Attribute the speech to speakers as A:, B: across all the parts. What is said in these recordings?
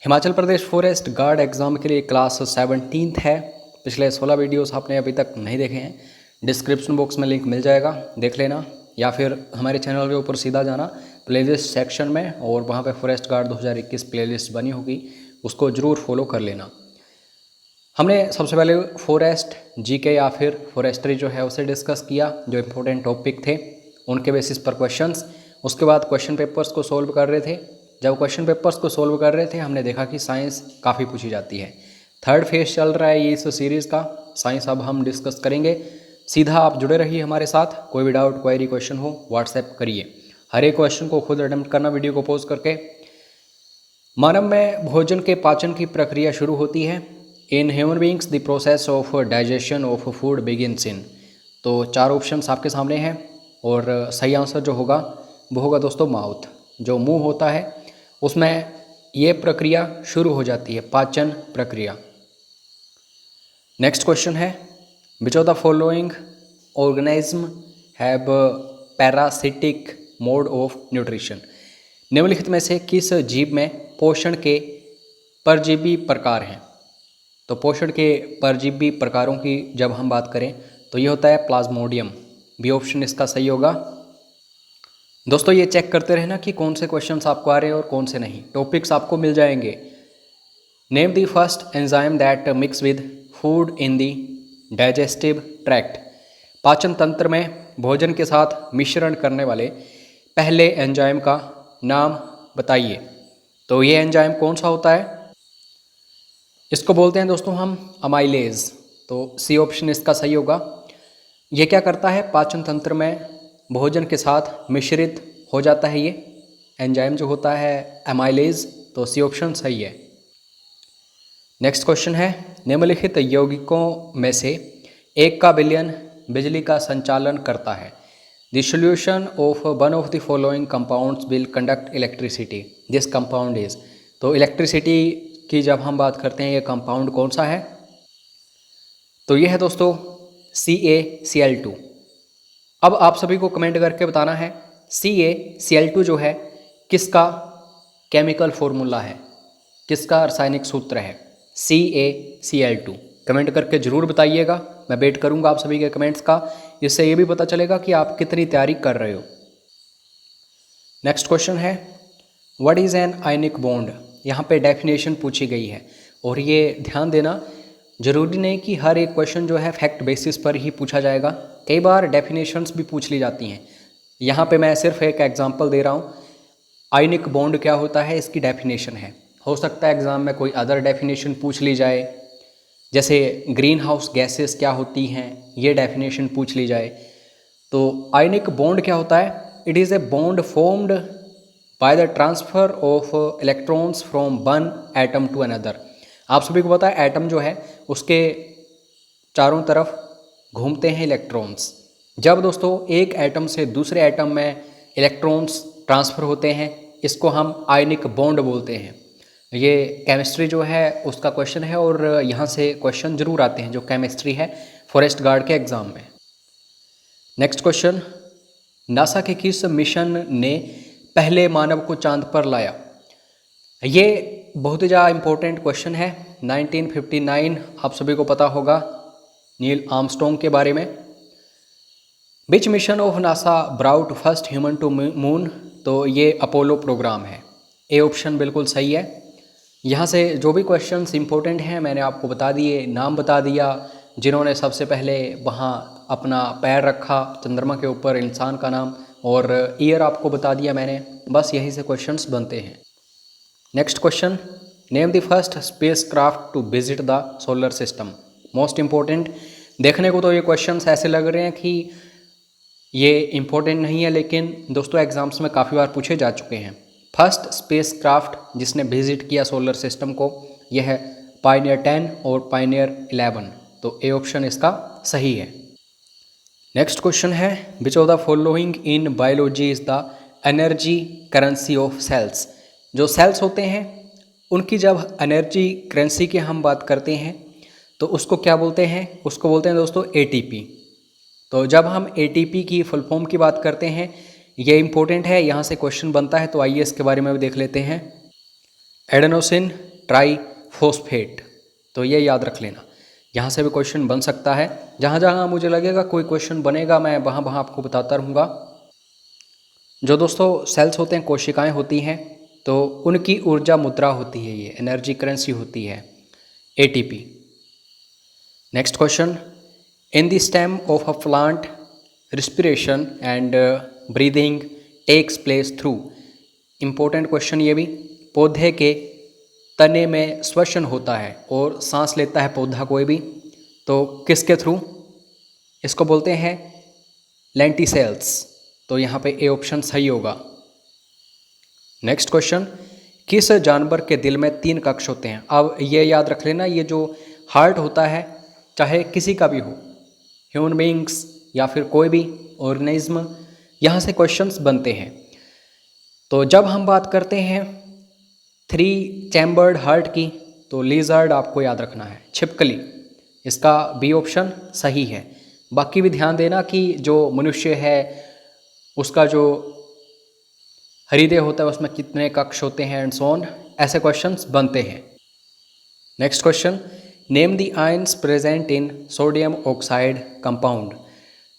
A: Himachal Pradesh forest guard exam के लिए class 17 है। पिछले 16 वीडियोस आपने अभी तक नहीं देखे हैं, डिस्क्रिप्शन बॉक्स में लिंक मिल जाएगा, देख लेना, या फिर हमारे चैनल के ऊपर सीधा जाना प्लेलिस्ट सेक्शन में और वहाँ पे फॉरेस्ट गार्ड 2021 प्लेलिस्ट बनी होगी, उसको ज़रूर फॉलो कर लेना। हमने सबसे पहले फॉरेस्ट जीके या फिर फॉरेस्ट्री जो है उसे डिस्कस किया, जो इम्पोर्टेंट टॉपिक थे उनके बेसिस पर क्वेश्चंस। उसके बाद क्वेश्चन पेपर्स को सोल्व कर रहे थे। जब क्वेश्चन पेपर्स को सोल्व कर रहे थे हमने देखा कि साइंस काफ़ी पूछी जाती है। थर्ड फेज चल रहा है ये इस सीरीज़ का, साइंस अब हम डिस्कस करेंगे। सीधा आप जुड़े रहिए हमारे साथ, कोई भी डाउट क्वेरी क्वेश्चन हो व्हाट्सएप करिए। हर एक क्वेश्चन को खुद अटेम्प्ट करना वीडियो को पॉज करके। मानव में भोजन के पाचन की प्रक्रिया शुरू होती है। In human beings the process of digestion of food begins इन। तो चार ऑप्शंस आपके सामने हैं और सही आंसर जो होगा वो होगा दोस्तों माउथ। जो मुंह होता है उसमें ये प्रक्रिया शुरू हो जाती है, पाचन प्रक्रिया। नेक्स्ट क्वेश्चन है, which of the following organism have parasitic mode of nutrition. निम्नलिखित में से किस जीव में पोषण के परजीवी प्रकार हैं। तो पोषण के परजीवी प्रकारों की जब हम बात करें तो ये होता है प्लाज्मोडियम। बी ऑप्शन इसका सही होगा। दोस्तों ये चेक करते रहना कि कौन से क्वेश्चंस आपको आ रहे हैं और कौन से नहीं, टॉपिक्स आपको मिल जाएंगे। Name the first enzyme that mix with food in the digestive tract. पाचन तंत्र में भोजन के साथ मिश्रण करने वाले पहले एंजाइम का नाम बताइए। तो ये एंजाइम कौन सा होता है, इसको बोलते हैं दोस्तों हम अमाइलेज। तो सी ऑप्शन इसका सही होगा। ये क्या करता है, पाचन तंत्र में भोजन के साथ मिश्रित हो जाता है। ये एंजाइम जो होता है अमाइलेज, तो सी ऑप्शन सही है। नेक्स्ट क्वेश्चन है, निम्नलिखित यौगिकों में से एक का विलयन बिजली का संचालन करता है। The solution of one of the following compounds will conduct electricity, this compound is. तो इलेक्ट्रिसिटी की जब हम बात करते हैं ये कंपाउंड कौन सा है, तो ये है दोस्तों CaCl2। अब आप सभी को कमेंट करके बताना है CaCl2 जो है किसका केमिकल फॉर्मूला है, किसका रासायनिक सूत्र है CaCl2। कमेंट करके ज़रूर बताइएगा, मैं वेट करूंगा आप सभी के कमेंट्स का। इससे ये भी पता चलेगा कि आप कितनी तैयारी कर रहे हो। नेक्स्ट क्वेश्चन है, what is an ionic bond. यहाँ पे डेफिनेशन पूछी गई है और ये ध्यान देना, जरूरी नहीं कि हर एक क्वेश्चन जो है फैक्ट बेसिस पर ही पूछा जाएगा, कई बार डेफिनेशंस भी पूछ ली जाती हैं। यहाँ पे मैं सिर्फ एक एग्जांपल दे रहा हूँ, आयनिक बॉन्ड क्या होता है इसकी डेफिनेशन है। हो सकता है एग्ज़ाम में कोई अदर डेफिनेशन पूछ ली जाए, जैसे ग्रीन हाउस गैसेस क्या होती हैं ये डेफिनेशन पूछ ली जाए। तो आयनिक बॉन्ड क्या होता है, it is a bond formed by the transfer of electrons from one atom to another. आप सभी को पता है एटम जो है उसके चारों तरफ घूमते हैं इलेक्ट्रॉन्स। जब दोस्तों एक एटम से दूसरे एटम में इलेक्ट्रॉन्स ट्रांसफ़र होते हैं इसको हम आयनिक बॉन्ड बोलते हैं। ये केमिस्ट्री जो है उसका क्वेश्चन है और यहाँ से क्वेश्चन जरूर आते हैं जो केमिस्ट्री है फॉरेस्ट गार्ड के एग्ज़ाम में। नेक्स्ट क्वेश्चन, नासा के किस मिशन ने पहले मानव को चांद पर लाया। ये बहुत ही ज़्यादा इम्पोर्टेंट क्वेश्चन है। 1959 आप सभी को पता होगा नील आर्मस्ट्रॉन्ग के बारे में। Which mission of NASA brought first human to moon. तो ये अपोलो प्रोग्राम है। ए ऑप्शन बिल्कुल सही है। यहाँ से जो भी क्वेश्चंस इंपॉर्टेंट हैं मैंने आपको बता दिए, नाम बता दिया जिन्होंने सबसे पहले वहाँ अपना पैर रखा चंद्रमा के ऊपर, इंसान का नाम, और ईयर आपको बता दिया मैंने। बस यहीं से क्वेश्चंस बनते हैं। Next question, name the first spacecraft to visit the solar system. Most important. देखने को तो ये क्वेश्चंस ऐसे लग रहे हैं कि ये इम्पोर्टेंट नहीं है, लेकिन दोस्तों एग्जाम्स में काफ़ी बार पूछे जा चुके हैं। फर्स्ट स्पेस क्राफ्ट जिसने विजिट किया सोलर सिस्टम को यह है पायनियर 10 और पायनियर 11। तो ए ऑप्शन इसका सही है। नेक्स्ट क्वेश्चन है, which of the following in biology is the energy currency of cells. जो सेल्स होते हैं उनकी जब एनर्जी करेंसी की हम बात करते हैं तो उसको क्या बोलते हैं, उसको बोलते हैं दोस्तों ATP। तो जब हम ATP की फुल फॉर्म की बात करते हैं ये इंपॉर्टेंट है, यहाँ से क्वेश्चन बनता है, तो आइए इसके बारे में भी देख लेते हैं। Adenosine triphosphate. तो ये याद रख लेना, यहाँ से भी क्वेश्चन बन सकता है। जहाँ जहाँ मुझे लगेगा कोई क्वेश्चन बनेगा मैं वहाँ वहाँ आपको बताता रहूँगा। जो दोस्तों सेल्स होते हैं, कोशिकाएं होती हैं, तो उनकी ऊर्जा मुद्रा होती है, ये एनर्जी करेंसी होती है ATP। Next question, in the stem of a plant respiration and breathing takes place through. Important question ये भी, पौधे के तने में श्वसन होता है और सांस लेता है पौधा कोई भी, तो किसके थ्रू? इसको बोलते हैं लेंटिसेल्स। तो यहाँ पे ए ऑप्शन सही होगा। नेक्स्ट क्वेश्चन, किस जानवर के दिल में 3 कक्ष होते हैं? अब ये याद रख लेना, ये जो हार्ट होता है चाहे किसी का भी हो, ह्यूमन बींग्स या फिर कोई भी ऑर्गेनिज्म, यहाँ से क्वेश्चंस बनते हैं। तो जब हम बात करते हैं 3 चैम्बर्ड हार्ट की, तो लिजर्ड आपको याद रखना है, छिपकली, इसका बी ऑप्शन सही है। बाकी भी ध्यान देना कि जो मनुष्य है उसका जो हृदय होता है उसमें कितने कक्ष होते हैं एंड सो ऑन, ऐसे क्वेश्चंस बनते हैं। Next question, name the ions present in sodium oxide compound.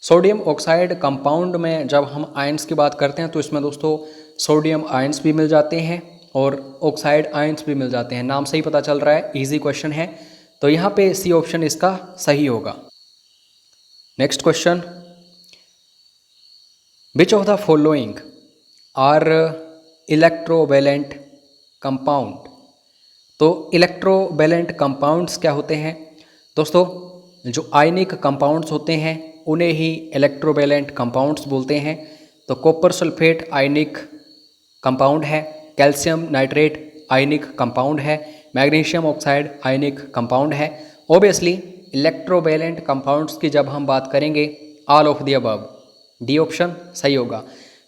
A: Sodium oxide compound में जब हम आयंस की बात करते हैं तो इसमें दोस्तों सोडियम आयंस भी मिल जाते हैं और ऑक्साइड आयंस भी मिल जाते हैं। नाम से ही पता चल रहा है, इजी क्वेश्चन है, तो यहाँ पे सी ऑप्शन इसका सही होगा। Next question, which of the following are electrovalent compound. तो इलेक्ट्रोवैलेंट कंपाउंड्स क्या होते हैं दोस्तों? जो आयनिक कंपाउंड्स होते हैं उन्हें ही इलेक्ट्रोवैलेंट कंपाउंड्स बोलते हैं। तो कॉपर सल्फेट आयनिक कंपाउंड है, कैल्शियम नाइट्रेट आयनिक कंपाउंड है, मैग्नीशियम ऑक्साइड आयनिक कंपाउंड है। ऑब्वियसली इलेक्ट्रोवैलेंट कंपाउंड्स की जब हम बात करेंगे, all of the above, D option सही होगा।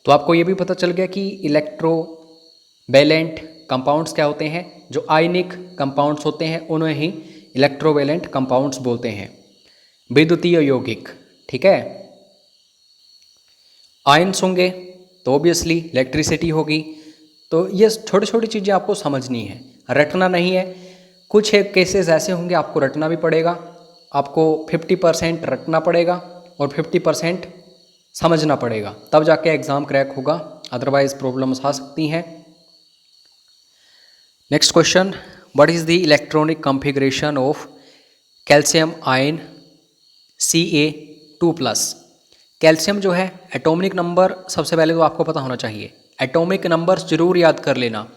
A: तो आपको ये भी पता चल गया कि इलेक्ट्रोवैलेंट कंपाउंड्स क्या होते हैं, जो आयनिक कंपाउंड्स होते हैं उन्हें ही इलेक्ट्रोवैलेंट कंपाउंड्स बोलते हैं। विद्युतीय यौगिक, ठीक है, आयंस होंगे तो ऑब्वियसली इलेक्ट्रिसिटी होगी। तो ये छोटी छोटी चीज़ें आपको समझनी है, रटना नहीं है। कुछ एक केसेस ऐसे होंगे आपको रटना भी पड़ेगा, आपको 50% रटना पड़ेगा और 50% समझना पड़ेगा, तब जाके एग्ज़ाम क्रैक होगा, अदरवाइज प्रॉब्लम्स आ सकती हैं। Next question, what is the electronic configuration of calcium ion Ca2+। Calcium जो है एटॉमिक नंबर सबसे पहले तो आपको पता होना चाहिए, एटॉमिक नंबर्स जरूर याद कर लेना,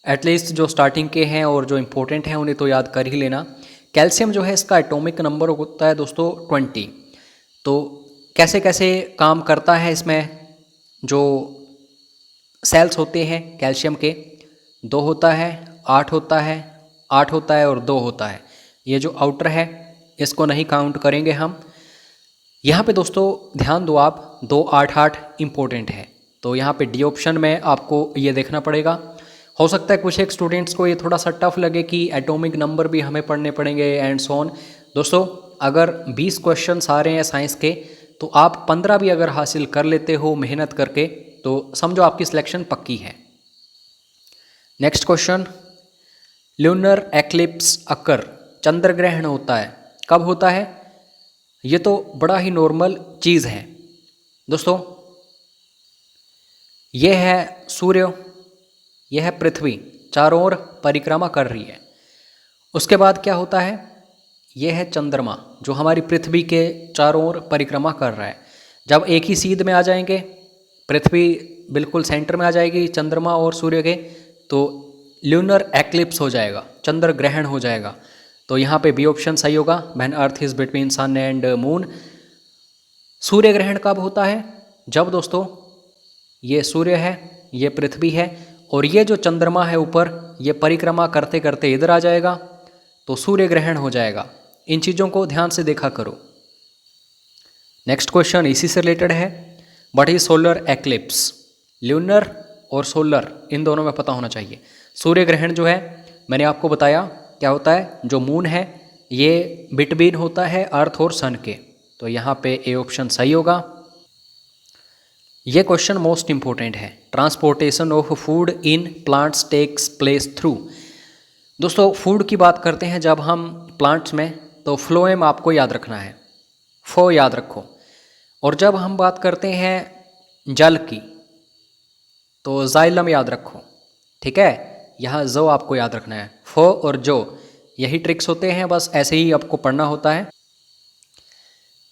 A: एटलीस्ट जो स्टार्टिंग के हैं और जो इम्पोर्टेंट हैं उन्हें तो याद कर ही लेना। कैल्शियम जो है इसका एटॉमिक नंबर होता है दोस्तों 20। तो कैसे कैसे काम करता है इसमें, जो सेल्स होते हैं कैल्शियम के, 2 होता है, 8 होता है, 8 होता है और 2 होता है। ये जो आउटर है इसको नहीं काउंट करेंगे हम। यहाँ पे दोस्तों ध्यान दो आप, 2 8 8 इम्पोर्टेंट है, तो यहाँ पे डी ऑप्शन में आपको ये देखना पड़ेगा। हो सकता है कुछ एक स्टूडेंट्स को ये थोड़ा सा टफ लगे कि एटॉमिक नंबर भी हमें पढ़ने पड़ेंगे एंड सो ऑन। दोस्तों अगर 20 क्वेश्चंस आ रहे हैं साइंस के, तो आप 15 भी अगर हासिल कर लेते हो मेहनत करके, तो समझो आपकी सिलेक्शन पक्की है। नेक्स्ट क्वेश्चन, ल्यूनर एक्लिप्स अकर, चंद्र ग्रहण होता है, कब होता है? ये तो बड़ा ही नॉर्मल चीज़ है दोस्तों, ये है सूर्य, यह है पृथ्वी, चारों ओर परिक्रमा कर रही है। उसके बाद क्या होता है, यह है चंद्रमा जो हमारी पृथ्वी के चारों ओर परिक्रमा कर रहा है। जब एक ही सीध में आ जाएंगे, पृथ्वी बिल्कुल सेंटर में आ जाएगी चंद्रमा और सूर्य के, तो ल्यूनर एक्लिप्स हो जाएगा, चंद्र ग्रहण हो जाएगा। तो यहाँ पे बी ऑप्शन सही होगा, when earth is between sun and moon. सूर्य ग्रहण कब होता है? जब दोस्तों ये सूर्य है, ये पृथ्वी है और ये जो चंद्रमा है ऊपर, ये परिक्रमा करते करते इधर आ जाएगा, तो सूर्य ग्रहण हो जाएगा। इन चीज़ों को ध्यान से देखा करो। नेक्स्ट क्वेश्चन इसी से रिलेटेड है, what is solar eclipse. Lunar और सोलर इन दोनों में पता होना चाहिए। सूर्य ग्रहण जो है मैंने आपको बताया क्या होता है, जो मून है ये बिटवीन होता है अर्थ और सन के, तो यहाँ पे ए ऑप्शन सही होगा। ये क्वेश्चन मोस्ट इंपॉर्टेंट है, transportation of food in plants takes place through. दोस्तों फूड की बात करते हैं जब हम प्लांट्स में, तो फ्लोएम आपको याद रखना है, फो याद रखो। और जब हम बात करते हैं जल की, तो जाइलम याद रखो, ठीक है। यहाँ जो आपको याद रखना है, फो और जो, यही ट्रिक्स होते हैं, बस ऐसे ही आपको पढ़ना होता है।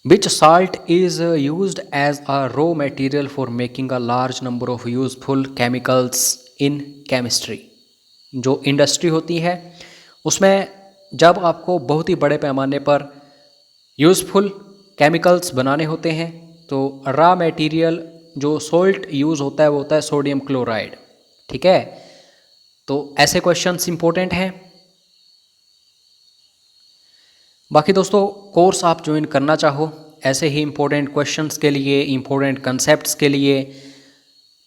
A: Which salt is used as a raw material for making a large number of useful chemicals in chemistry. जो इंडस्ट्री होती है उसमें जब आपको बहुत ही बड़े पैमाने पर यूज़फुल केमिकल्स बनाने होते हैं, तो रॉ मटेरियल जो सॉल्ट यूज़ होता है वो होता है सोडियम क्लोराइड, ठीक है। तो ऐसे क्वेश्चंस इंपॉर्टेंट हैं। बाकी दोस्तों कोर्स आप ज्वाइन करना चाहो ऐसे ही इंपॉर्टेंट क्वेश्चंस के लिए, इंपॉर्टेंट कंसेप्ट्स के लिए,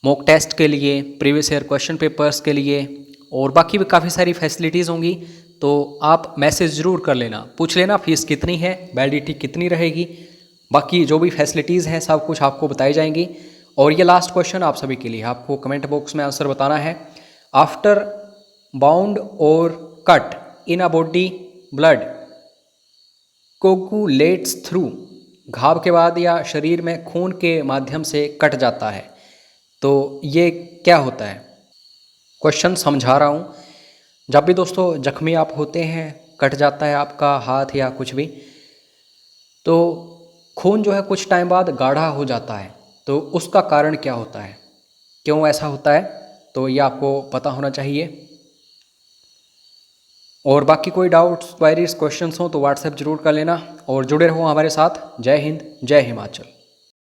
A: मॉक टेस्ट के लिए, प्रीवियस ईयर क्वेश्चन पेपर्स के लिए, और बाकी भी काफ़ी सारी फैसिलिटीज़ होंगी, तो आप मैसेज ज़रूर कर लेना, पूछ लेना फ़ीस कितनी है, वैलिडिटी कितनी रहेगी, बाकी जो भी फैसिलिटीज़ हैं सब कुछ आपको बताई जाएंगी। और ये लास्ट क्वेश्चन आप सभी के लिए, आपको कमेंट बॉक्स में आंसर बताना है। आफ्टर बाउंड और cut in a body blood coagulates through, घाव के बाद या शरीर में खून के माध्यम से कट जाता है, तो ये क्या होता है? क्वेश्चन समझा रहा हूँ। जब भी दोस्तों जख्मी आप होते हैं, कट जाता है आपका हाथ या कुछ भी, तो खून जो है कुछ टाइम बाद गाढ़ा हो जाता है, तो उसका कारण क्या होता है, क्यों ऐसा होता है, तो ये आपको पता होना चाहिए। और बाकी कोई डाउट्स, क्वेरीज, क्वेश्चंस हो तो व्हाट्सएप जरूर कर लेना, और जुड़े रहो हमारे साथ। जय हिंद, जय हिमाचल।